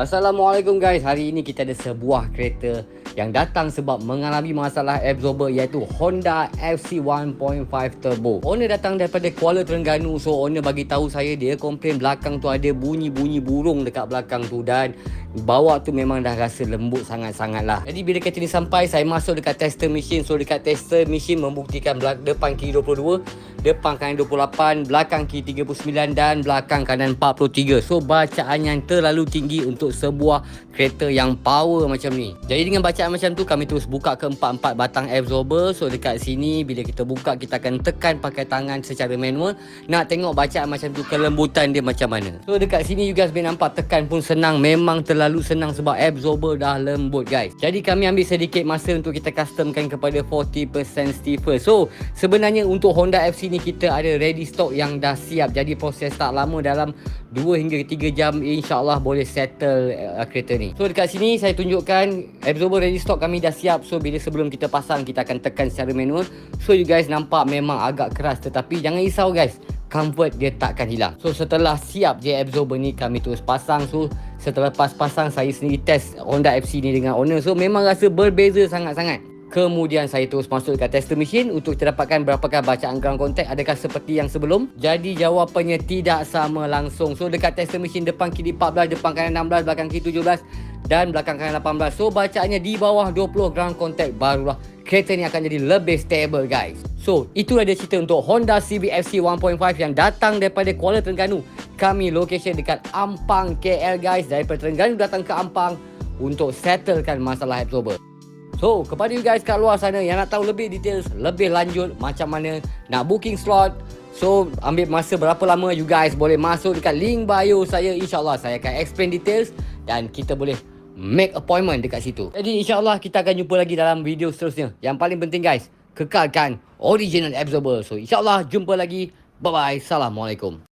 Assalamualaikum guys. Hari ini kita ada sebuah kereta yang datang sebab mengalami masalah absorber, iaitu Honda FC 1.5 Turbo. Owner datang daripada Kuala Terengganu. So owner bagi tahu saya dia komplain belakang tu ada bunyi-bunyi burung dekat belakang tu, dan bawah tu memang dah rasa lembut sangat-sangat lah. Jadi bila kereta ni sampai, saya masuk dekat tester machine. So dekat tester machine membuktikan depan kiri 22, depan kanan 28, belakang kiri 39 dan belakang kanan 43. So bacaan yang terlalu tinggi untuk sebuah kereta yang power macam ni. Jadi dengan bacaan macam tu, kami terus buka ke-4 batang absorber. So dekat sini bila kita buka, kita akan tekan pakai tangan secara manual. Nak tengok bacaan macam tu, kelembutan dia macam mana. So dekat sini you guys boleh nampak, tekan pun senang. Memang terlalu senang sebab absorber dah lembut guys. Jadi kami ambil sedikit masa untuk kita customkan kepada 40% stiffer. So sebenarnya untuk Honda FC ni kita ada ready stock yang dah siap. Jadi proses tak lama, dalam 2 hingga 3 jam insyaAllah boleh settle kereta ni. So dekat sini saya tunjukkan absorber ready stock kami dah siap. So bila sebelum kita pasang, kita akan tekan secara manual. So you guys nampak memang agak keras, tetapi jangan risau guys, comfort dia takkan hilang. So setelah siap je absorber ni, kami terus pasang. So setelah pasang, saya sendiri test Honda FC ni dengan owner. So memang rasa berbeza sangat-sangat. Kemudian saya terus masuk dekat tester machine untuk kita dapatkan berapakah bacaan ground contact, adakah seperti yang sebelum. Jadi jawapannya tidak sama langsung. So dekat tester machine, depan kiri 14, depan kanan 16, belakang kiri 17 dan belakang kanan 18. So bacaannya di bawah 20 ground contact, barulah kereta ni akan jadi lebih stable guys. So itulah dia cerita untuk Honda Civic FC 1.5 yang datang daripada Kuala Terengganu. Kami location dekat Ampang, KL guys. Daripada Terengganu datang ke Ampang untuk settlekan masalah absorber. So, kepada you guys kat luar sana yang nak tahu lebih details, lebih lanjut macam mana nak booking slot, so ambil masa berapa lama, you guys boleh masuk dekat link bio saya. InsyaAllah saya akan explain details dan kita boleh make appointment dekat situ. Jadi insyaAllah kita akan jumpa lagi dalam video seterusnya. Yang paling penting guys, kekalkan original absorber. So insyaAllah jumpa lagi. Bye bye. Assalamualaikum.